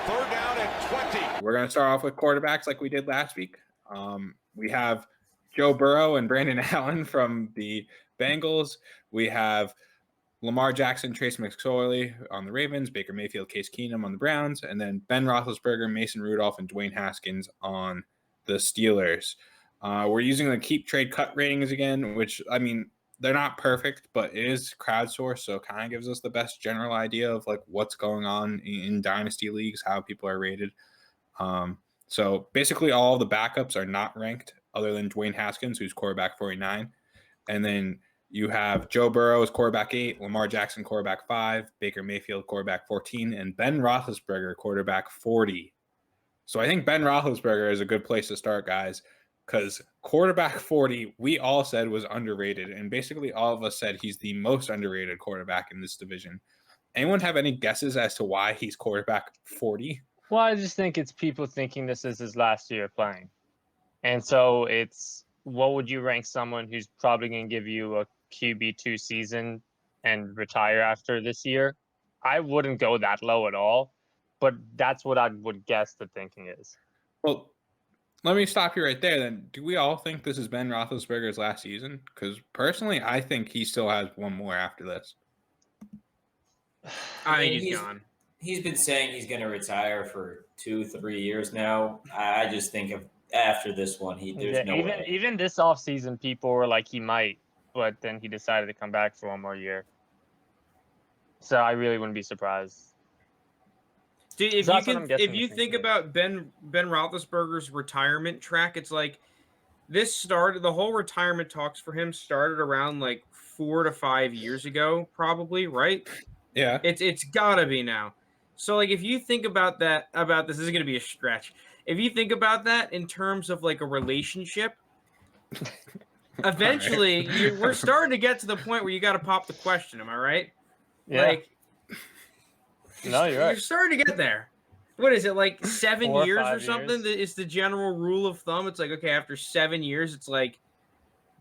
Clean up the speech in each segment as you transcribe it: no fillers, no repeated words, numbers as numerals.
Third down and 20. We're going to start off with quarterbacks like we did last week. We have Joe Burrow and Brandon Allen from the Bengals. We have Lamar Jackson, Trace McSorley on the Ravens, Baker Mayfield, Case Keenum on the Browns, and then Ben Roethlisberger, Mason Rudolph, and Dwayne Haskins on the Steelers. We're using the keep trade cut ratings again, which, I mean, they're not perfect, but it is crowdsourced, so it kind of gives us the best general idea of like what's going on in dynasty leagues, how people are rated. So basically all of the backups are not ranked other than Dwayne Haskins, who's quarterback 49. And then you have Joe Burrow as quarterback 8, Lamar Jackson quarterback 5, Baker Mayfield quarterback 14, and Ben Roethlisberger quarterback 40. So I think Ben Roethlisberger is a good place to start, guys, because quarterback 40, we all said was underrated, and basically all of us said he's the most underrated quarterback in this division. Anyone have any guesses as to why he's quarterback 40? Well, I just think it's people thinking this is his last year playing. And so it's, what would you rank someone who's probably going to give you a QB2 season and retire after this year? I wouldn't go that low at all, but that's what I would guess the thinking is. Well, let me stop you right there then. Do we all think this is Ben Roethlisberger's last season? Because personally, I think he still has one more after this. I think he's gone. He's been saying he's going to retire for 2-3 years now. I just think of after this one, there's no way. Even this offseason, people were like he might, but then he decided to come back for one more year. So I really wouldn't be surprised. Dude, if you think about Ben Roethlisberger's retirement track, it's like the whole retirement talks for him started around like 4 to 5 years ago, probably, right? Yeah. It's gotta be now. So like if you think about this is gonna be a stretch. If you think about that in terms of like a relationship, eventually we're starting to get to the point where you got to pop the question. Am I right? Yeah. Like, no, you're right. You're starting to get there. What is it, like 7 4 or years 5 or something? years. It's the general rule of thumb. It's like, okay, after 7 years, it's like,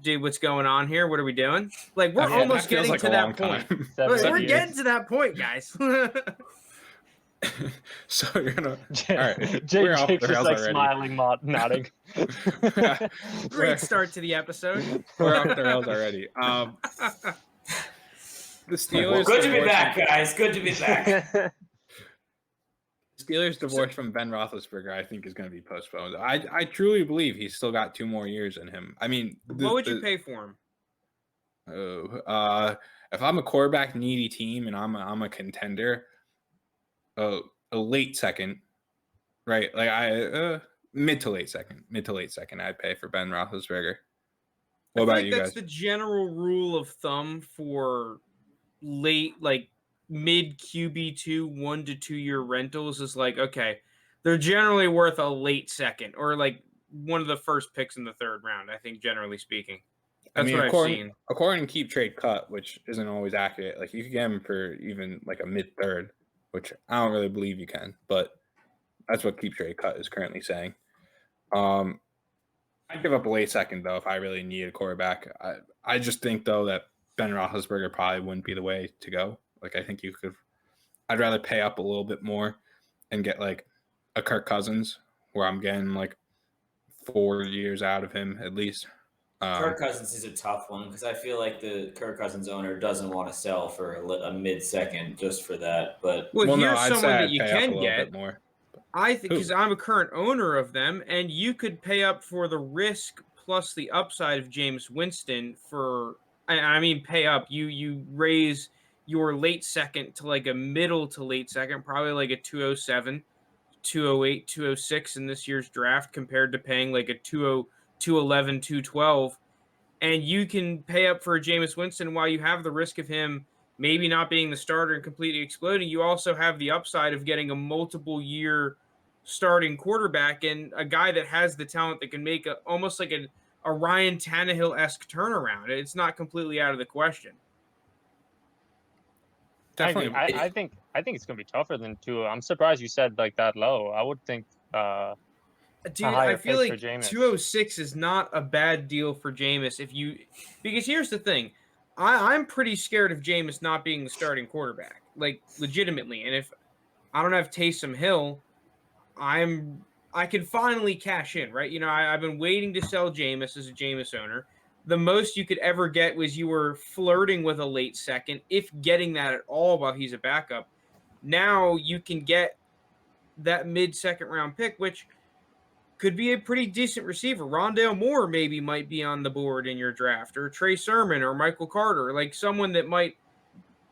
dude, what's going on here? What are we doing? Like, we're almost getting to that point. We're getting to that point, guys. So you're gonna. All right, Jake's just like already. Smiling, nodding. Great start to the episode. We're off the rails already. The Steelers. Well, good to be back, guys. Good to be back. Steelers' divorce from Ben Roethlisberger, I think, is going to be postponed. I truly believe he's still got 2 more years in him. I mean, what would you pay for him? If I'm a quarterback needy team and I'm a contender, a late second, right? Like mid to late second, I'd pay for Ben Roethlisberger. What about you guys? That's the general rule of thumb for late, like mid QB2 1 to 2 year rentals is like, okay, they're generally worth a late second or like one of the first picks in the 3rd round. I think generally speaking, that's what I've seen. According to Keep Trade Cut, which isn't always accurate, like you could get him for even like a mid 3rd, which I don't really believe you can, but that's what Keep Trade Cut is currently saying. I'd give up a late second though if I really need a quarterback. I just think though that Ben Roethlisberger probably wouldn't be the way to go. Like I think I'd rather pay up a little bit more and get like a Kirk Cousins where I'm getting like 4 years out of him at least. Kirk Cousins is a tough one because I feel like the Kirk Cousins owner doesn't want to sell for a mid-second just for that. But here's someone that you can get. More. I think because I'm a current owner of them, and you could pay up for the risk plus the upside of Jameis Winston for. I mean, pay up. You raise your late second to like a middle to late second, probably like a 207, 208, 206 in this year's draft compared to paying like a 211, 212. And you can pay up for Jameis Winston while you have the risk of him maybe not being the starter and completely exploding. You also have the upside of getting a multiple year starting quarterback and a guy that has the talent that can make almost like a Ryan Tannehill-esque turnaround. It's not completely out of the question. Definitely. I think it's going to be tougher than 2. I'm surprised you said like that low. I would think dude, I feel like 206 is not a bad deal for Jameis because here's the thing. I'm pretty scared of Jameis not being the starting quarterback, like legitimately. And if I don't have Taysom Hill, I can finally cash in, right? You know, I've been waiting to sell Jameis as a Jameis owner. The most you could ever get was you were flirting with a late second, if getting that at all while he's a backup. Now you can get that mid-second round pick, which could be a pretty decent receiver. Rondale Moore maybe might be on the board in your draft, or Trey Sermon or Michael Carter, like someone that might,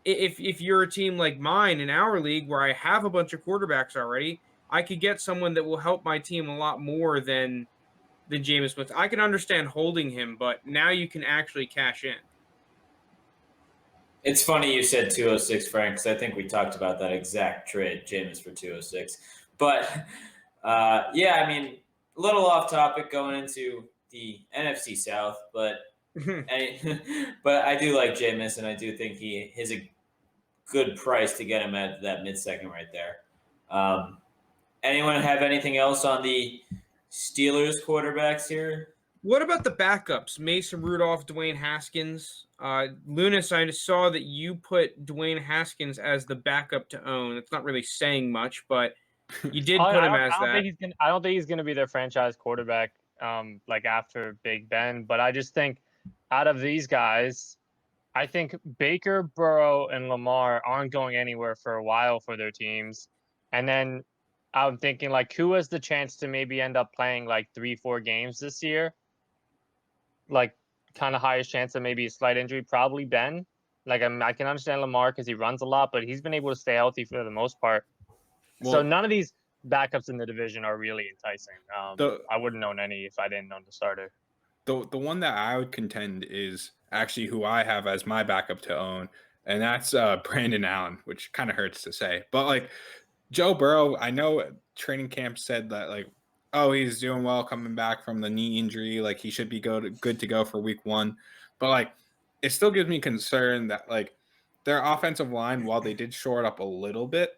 if you're a team like mine in our league where I have a bunch of quarterbacks already, I could get someone that will help my team a lot more than Jameis Winston. I can understand holding him, but now you can actually cash in. It's funny you said 206, Frank, because I think we talked about that exact trade, Jameis for 206. But, yeah, I mean, a little off topic going into the NFC South, but I do like Jameis, and I do think he is a good price to get him at that mid-second right there. Anyone have anything else on the Steelers quarterbacks here? What about the backups? Mason Rudolph, Dwayne Haskins. Lounis, I saw that you put Dwayne Haskins as the backup to own. It's not really saying much, but you did put him as that. I don't think he's going to be their franchise quarterback like after Big Ben, but I just think out of these guys, I think Baker, Burrow, and Lamar aren't going anywhere for a while for their teams. And then I'm thinking, like, who has the chance to maybe end up playing like 3-4 games this year? Like, kind of highest chance of maybe a slight injury, probably Ben. Like, I can understand Lamar because he runs a lot, but he's been able to stay healthy for the most part. Well, so none of these backups in the division are really enticing. I wouldn't own any if I didn't own the starter. The one that I would contend is actually who I have as my backup to own, and that's Brandon Allen, which kind of hurts to say. But, like, Joe Burrow, I know training camp said that, like, oh, he's doing well coming back from the knee injury. Like, he should be good to go for week 1. But, like, it still gives me concern that, like, their offensive line, while they did shore it up a little bit,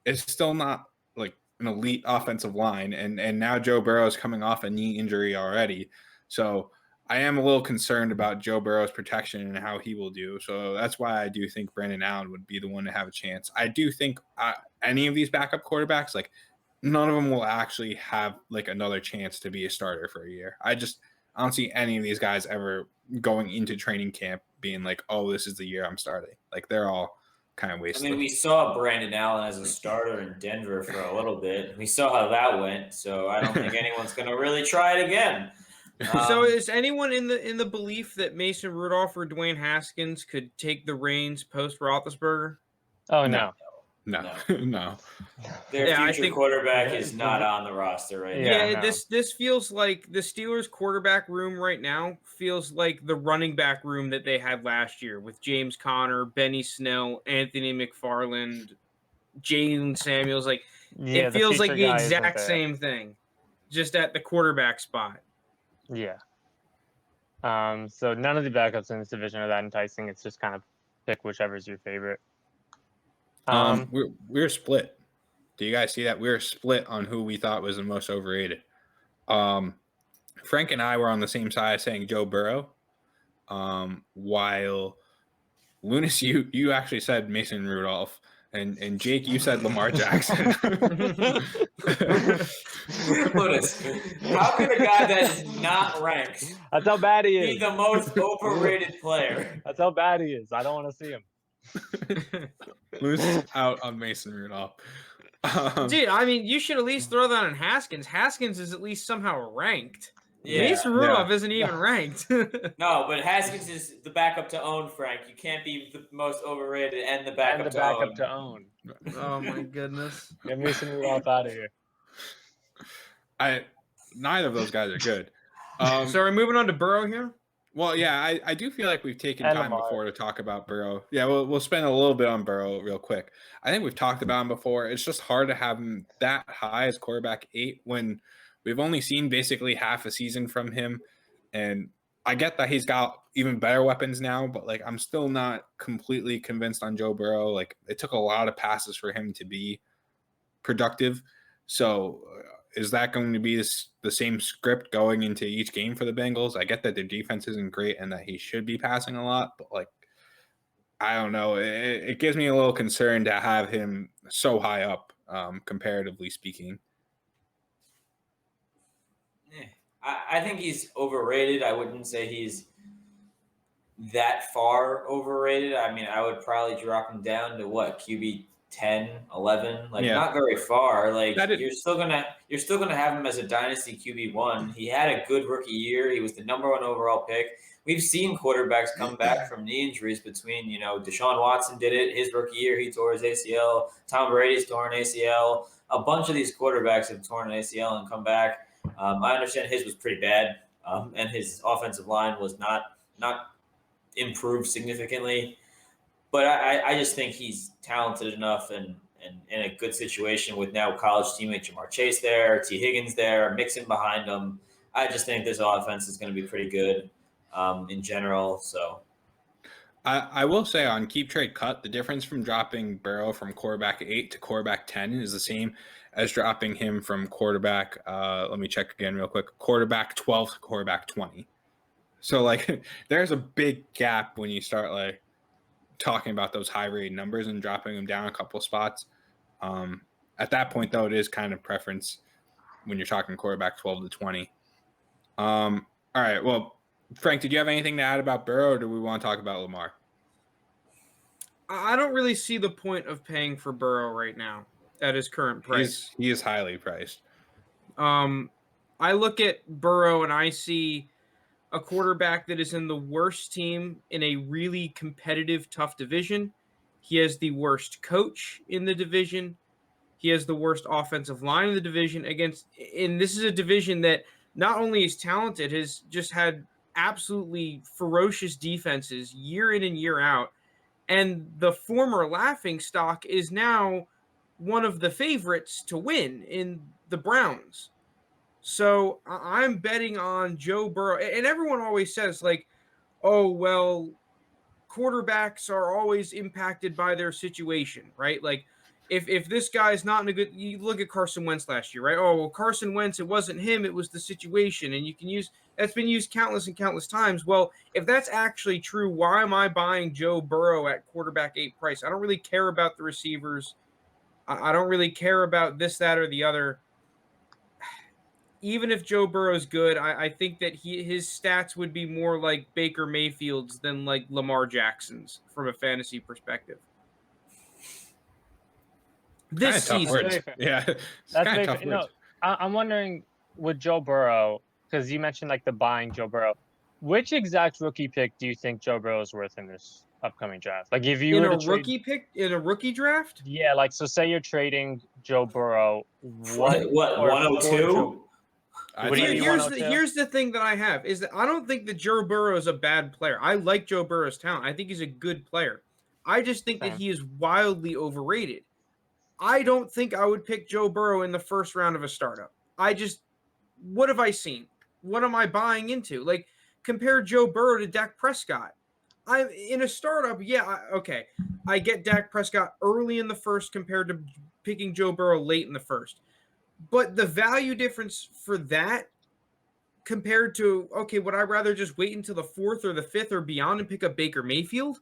is still not, like, an elite offensive line. And now Joe Burrow is coming off a knee injury already. So I am a little concerned about Joe Burrow's protection and how he will do. So that's why I do think Brandon Allen would be the one to have a chance. I do think any of these backup quarterbacks, like, none of them will actually have, like, another chance to be a starter for a year. I don't see any of these guys ever going into training camp being like, oh, this is the year I'm starting. Like, they're all kind of wasted. I mean, we saw Brandon Allen as a starter in Denver for a little bit. We saw how that went, so I don't think anyone's going to really try it again. So is anyone in the belief that Mason Rudolph or Dwayne Haskins could take the reins post Roethlisberger? Oh, no. No. Their future quarterback is not on the roster right now. Yeah, this feels like the Steelers' quarterback room right now feels like the running back room that they had last year with James Conner, Benny Snell, Anthony McFarland, Jalen Samuels. Like, it feels like the exact same thing, just at the quarterback spot. Yeah. So none of the backups in this division are that enticing. It's just kind of pick whichever's your favorite. We're split. Do you guys see that? We're split on who we thought was the most overrated. Frank and I were on the same side saying Joe Burrow, while Lounis, you actually said Mason Rudolph, and Jake, you said Lamar Jackson. Lounis, how can a guy that is not ranked that's how bad he is be the most overrated player? That's how bad he is. I don't want to see him. Lounis out on Mason Rudolph. Dude, I mean, you should at least throw that on Haskins. Haskins is at least somehow ranked. Yeah, Mason Rudolph isn't even ranked. No, but Haskins is the backup to own, Frank. You can't be the most overrated and the backup to own. Oh, my goodness. Get Mason Rudolph out of here. Neither of those guys are good. So are we moving on to Burrow here? Well, yeah, I do feel like we've taken time before to talk about Burrow. Yeah, we'll spend a little bit on Burrow real quick. I think we've talked about him before. It's just hard to have him that high as quarterback 8 when we've only seen basically half a season from him. And I get that he's got even better weapons now, but, like, I'm still not completely convinced on Joe Burrow. Like, it took a lot of passes for him to be productive. So is that going to be the same script going into each game for the Bengals? I get that their defense isn't great and that he should be passing a lot, but, like, I don't know. It gives me a little concern to have him so high up, comparatively speaking. I think he's overrated. I wouldn't say he's that far overrated. I mean, I would probably drop him down to what, QB 10, 11, like not very far. Like you're still gonna have him as a dynasty QB1. He had a good rookie year. He was the number 1 overall pick. We've seen quarterbacks come back from knee injuries between, Deshaun Watson did it his rookie year. He tore his ACL. Tom Brady's torn ACL. A bunch of these quarterbacks have torn an ACL and come back. I understand his was pretty bad, and his offensive line was not improved significantly. But I just think he's talented enough and in a good situation with now college teammate Jamar Chase there, T. Higgins there, Mixon behind him. I just think this offense is going to be pretty good in general. So I will say on Keep Trade Cut, the difference from dropping Burrow from quarterback 8 to quarterback 10 is the same as dropping him from quarterback, let me check again real quick, quarterback 12 to quarterback 20. So, like, there's a big gap when you start, like, talking about those high rate numbers and dropping them down a couple spots. At that point, though, it is kind of preference when you're talking quarterback 12 to 20. All right, well, Frank, did you have anything to add about Burrow, or do we want to talk about Lamar? I don't really see the point of paying for Burrow right now at his current price. He is highly priced. I look at Burrow and I see a quarterback that is in the worst team in a really competitive, tough division. He has the worst coach in the division. He has the worst offensive line in the division and this is a division that not only is talented, has just had absolutely ferocious defenses year in and year out. And the former laughingstock is now one of the favorites to win in the Browns. So I'm betting on Joe Burrow. And everyone always says, like, oh, well, quarterbacks are always impacted by their situation, right? Like, if this guy's not in a good – you look at Carson Wentz last year, right? Oh, well, Carson Wentz, it wasn't him, it was the situation. And you can use – that's been used countless and countless times. Well, if that's actually true, why am I buying Joe Burrow at quarterback 8 price? I don't really care about the receivers. I don't really care about this, that, or the other. Even if Joe Burrow's good, I think that his stats would be more like Baker Mayfield's than like Lamar Jackson's from a fantasy perspective. This season. Yeah. That's very fair. No, I'm wondering with Joe Burrow, because you mentioned like the buying Joe Burrow, which exact rookie pick do you think Joe Burrow is worth in this upcoming draft? Like if you in were a to rookie pick in a rookie draft? Yeah, like so say you're trading Joe Burrow. What 102? Here's the thing that I have is that I don't think that Joe Burrow is a bad player. I like Joe Burrow's talent. I think he's a good player. I just think that he is wildly overrated. I don't think I would pick Joe Burrow in the first round of a startup. What have I seen? What am I buying into? Like, compare Joe Burrow to Dak Prescott. I'm in a startup. Yeah, okay. I get Dak Prescott early in the first compared to picking Joe Burrow late in the first. But the value difference for that compared to, okay, would I rather just wait until the 4th or the 5th or beyond and pick up Baker Mayfield?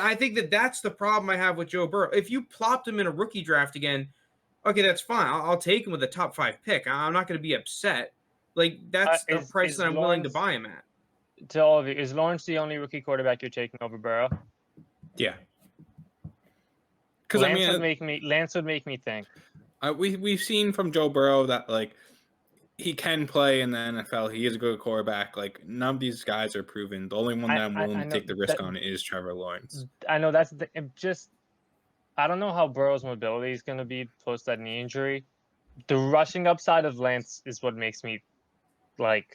I think that's the problem I have with Joe Burrow. If you plopped him in a rookie draft again, okay, that's fine. I'll take him with a top 5 pick. I'm not going to be upset. Like, that's the price that I'm willing to buy him at. To all of you, is Lawrence the only rookie quarterback you're taking over Burrow? Yeah. Because Lance would make me think. We've seen from Joe Burrow that like he can play in the NFL. He is a good quarterback. Like none of these guys are proven. The only one that I'm willing to take the risk on is Trevor Lawrence. I know that's I don't know how Burrow's mobility is going to be post that knee injury. The rushing upside of Lance is what makes me like.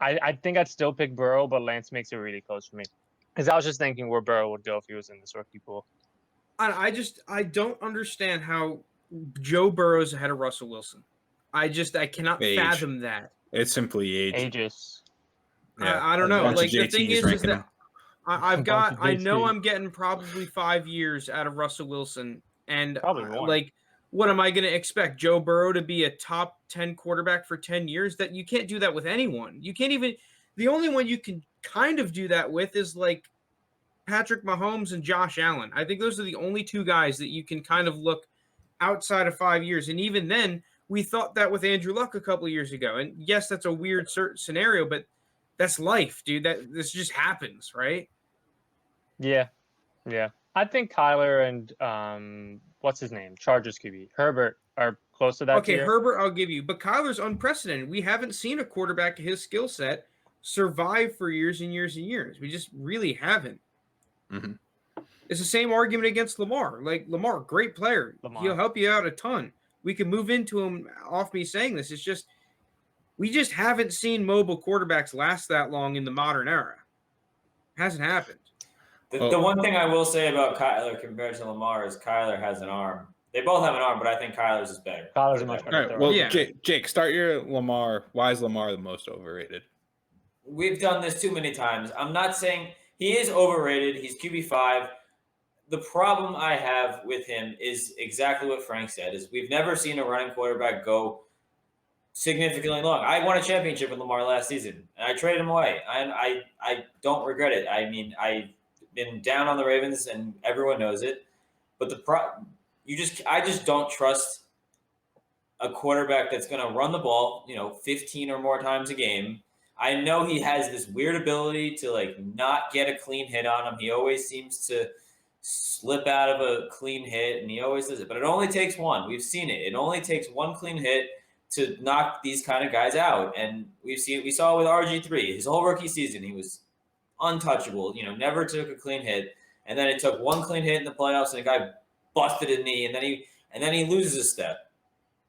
I think I'd still pick Burrow, but Lance makes it really close for me. Because I was just thinking where Burrow would go if he was in this rookie pool. I don't understand how Joe Burrow's ahead of Russell Wilson. I cannot fathom that. It's simply ages. Yeah, I don't know. Like the thing is that I know I'm getting probably 5 years out of Russell Wilson, and like, what am I going to expect? Joe Burrow to be a top 10 quarterback for 10 years? That you can't do that with anyone. You can't even. The only one you can kind of do that with is like Patrick Mahomes and Josh Allen. I think those are the only 2 guys that you can kind of look outside of 5 years. And even then, we thought that with Andrew Luck a couple of years ago. And yes, that's a weird scenario, but that's life, dude. This just happens, right? Yeah. I think Kyler and what's his name? Chargers QB Herbert are close to that. Okay, tier. Herbert, I'll give you, but Kyler's unprecedented. We haven't seen a quarterback of his skill set survive for years and years and years. We just really haven't. Mm-hmm. It's the same argument against Lamar. Like, Lamar, great player. He'll help you out a ton. We can move into him off me saying this. It's just, we just haven't seen mobile quarterbacks last that long in the modern era. It hasn't happened. The one thing I will say about Kyler compared to Lamar is Kyler has an arm. They both have an arm, but I think Kyler's is better. Kyler's a much better. All right, well, yeah. Jake, start your Lamar. Why is Lamar the most overrated? We've done this too many times. I'm not saying he is overrated. He's QB5. The problem I have with him is exactly what Frank said, is we've never seen a running quarterback go significantly long. I won a championship with Lamar last season, and I traded him away. I don't regret it. I mean, I've been down on the Ravens, and everyone knows it. But I just don't trust a quarterback that's going to run the ball, 15 or more times a game. I know he has this weird ability to not get a clean hit on him. He always seems to slip out of a clean hit, and he always does it. But it only takes one. We've seen it. It only takes one clean hit to knock these kind of guys out. And we saw it with RG3. His whole rookie season, he was untouchable. Never took a clean hit. And then it took one clean hit in the playoffs, and the guy busted his knee, and then he loses a step.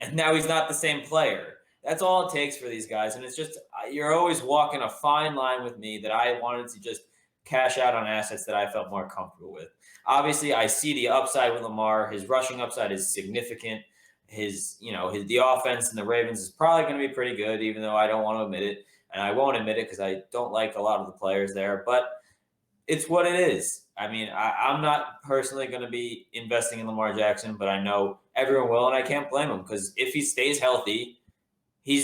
And now he's not the same player. That's all it takes for these guys. And it's just, you're always walking a fine line with me that I wanted to just cash out on assets that I felt more comfortable with. Obviously, I see the upside with Lamar. His rushing upside is significant. The offense in the Ravens is probably going to be pretty good, even though I don't want to admit it. And I won't admit it because I don't like a lot of the players there. But it's what it is. I mean, I'm not personally going to be investing in Lamar Jackson, but I know everyone will, and I can't blame him because if he stays healthy,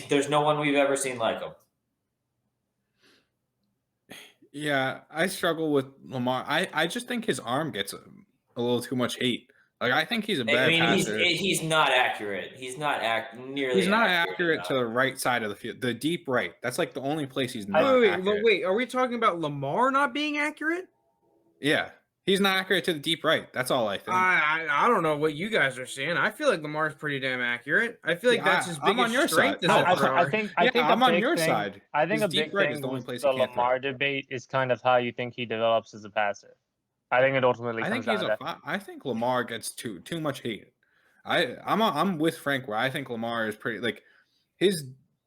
there's no one we've ever seen like him. Yeah, I struggle with Lamar. I just think his arm gets a little too much hate. I think he's a bad passer. He's not accurate. He's not nearly. He's not accurate to the right side of the field, the deep right. That's the only place he's not accurate. Wait, are we talking about Lamar not being accurate? Yeah, he's not accurate to the deep right. That's all I think. I don't know what you guys are seeing. I feel like Lamar's pretty damn accurate. I feel like that's his biggest strength. I think I'm on your side. I think a big thing with the Lamar debate is kind of how you think he develops as a passer. I think it ultimately comes down to that. I think Lamar gets too much hate. I'm with Frank where I think Lamar is pretty his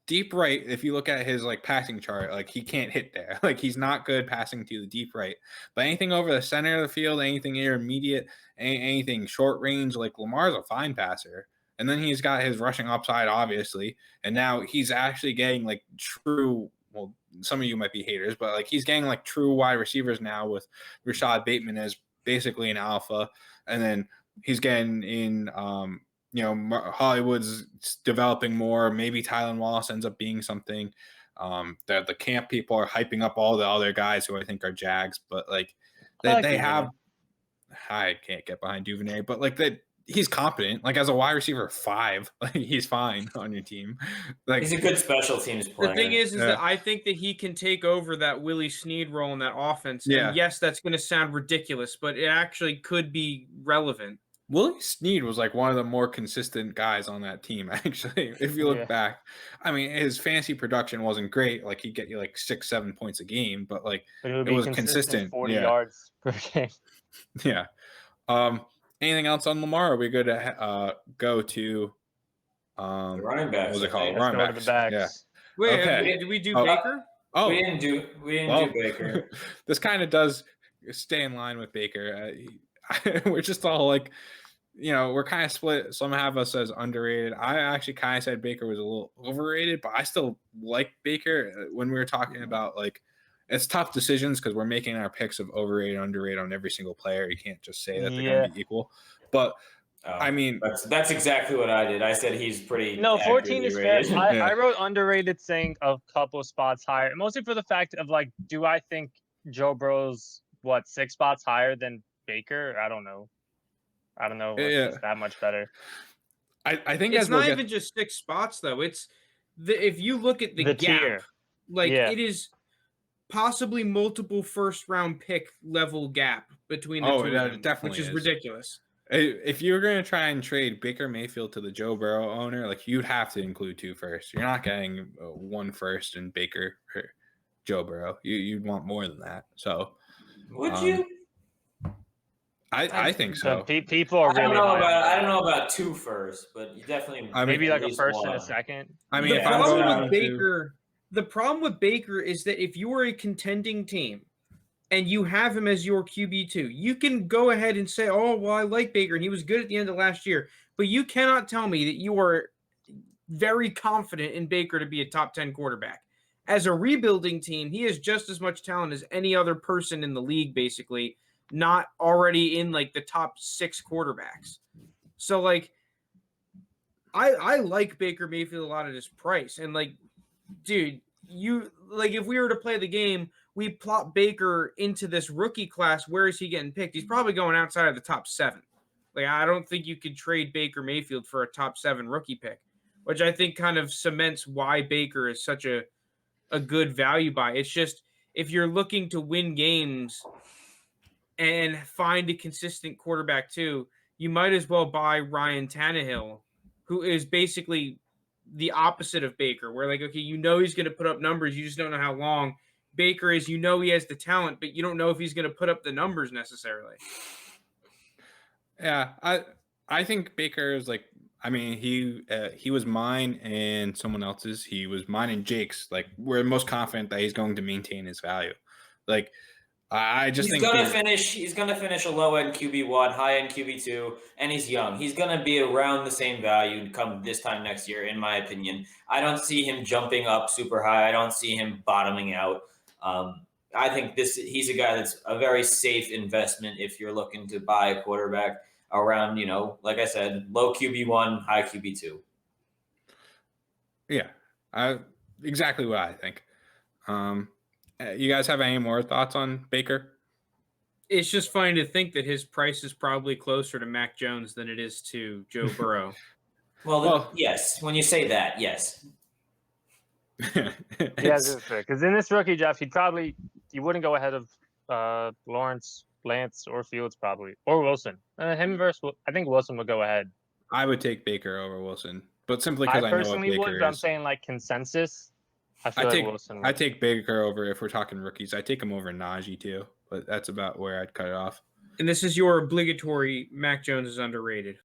deep right. If you look at his passing chart, he can't hit there. He's not good passing to the deep right. But anything over the center of the field, anything intermediate, anything short range, Lamar's a fine passer. And then he's got his rushing upside, obviously. And now he's actually getting true. Well, some of you might be haters, but he's getting true wide receivers now with Rashad Bateman as basically an alpha, and then he's getting in. Hollywood's developing more. Maybe Tylan Wallace ends up being something. That the camp people are hyping up all the other guys who I think are Jags, but they have. I can't get behind Duvernay, but he's competent. As a wide receiver 5, he's fine on your team. He's a good special teams player. The thing is that I think that he can take over that Willie Snead role in that offense. Yeah. And yes, that's going to sound ridiculous, but it actually could be relevant. Willie Snead was one of the more consistent guys on that team, actually. If you look back, I mean, his fantasy production wasn't great. He'd get you 6-7 points a game, but it was consistent. 40 yards per game. Yeah. Anything else on Lamar? Are we good to go to the running backs? What was it called? Running backs. Yeah. Wait, okay. Did we do Baker? We didn't do Baker. This kind of does stay in line with Baker. We're just all we're kind of split. Some have us as underrated. I actually kind of said Baker was a little overrated, but I still like Baker. When we were talking about it's tough decisions because we're making our picks of overrated, underrated on every single player. You can't just say that they're going to be equal. But I mean, that's exactly what I did. I said he's pretty. No, 14 is fair. I wrote underrated, saying a couple spots higher, mostly for the fact of do I think Joe Burrow's 6 spots higher than Baker? I don't know. It's that much better. I think It's as we'll not get, even just 6 spots though. It's if you look at the gap, tier. like Yeah. it is possibly multiple first round pick level gap between the Oh, two yeah, of it them, definitely which is is. ridiculous. if you were going to try and trade Baker Mayfield to the Joe Burrow owner, like you'd have to include 2 firsts. You're not getting 1 first in Baker or Joe Burrow. You'd want more than that. So Would you? I think so. People are really I don't know about 2 firsts, but you definitely maybe at like a least first and a one. second. I mean, The if I'm problem going with to Baker, the problem with Baker is that if you are a contending team and you have him as your QB2, you can go ahead and say, "Oh, well, I like Baker and he was good at the end of last year," but you cannot tell me that you are very confident in Baker to be a top 10 quarterback. As a rebuilding team, he has just as much talent as any other person in the league, basically, not already in like the top 6 quarterbacks. So like I like Baker Mayfield a lot at his price. And like, dude, you like if we were to play the game, we plot Baker into this rookie class, where is he getting picked? He's probably going outside of the top 7. Like, I don't think you could trade Baker Mayfield for a top 7 rookie pick, which I think kind of cements why Baker is such a good value buy. It's just if you're looking to win games and find a consistent quarterback too, you might as well buy Ryan Tannehill, who is basically the opposite of Baker, where like, okay, you know he's going to put up numbers, you just don't know how long. Baker is, you know he has the talent, but you don't know if he's going to put up the numbers necessarily. Yeah, I think Baker is like, I mean, he was mine and someone else's. He was mine and Jake's. Like, we're most confident that he's going to maintain his value. Like, I just think he's gonna finish a low end QB1, high end QB2, and he's young. He's gonna be around the same value come this time next year, in my opinion. I don't see him jumping up super high. I don't see him bottoming out. I think he's a guy that's a very safe investment if you're looking to buy a quarterback around, like I said, low QB1, high QB2. Yeah, exactly what I think. You guys have any more thoughts on Baker? It's just funny to think that his price is probably closer to Mac Jones than it is to Joe Burrow. Well, yes. When you say that, yes. Yes, because in this rookie draft, you wouldn't go ahead of Lawrence, Lance, or Fields probably, or Wilson. I think Wilson would go ahead. I would take Baker over Wilson, but simply because I know what Baker would, is. but I'm saying like consensus. I take Baker over if we're talking rookies. I take him over Najee too, but that's about where I'd cut it off. And this is your obligatory Mac Jones is underrated.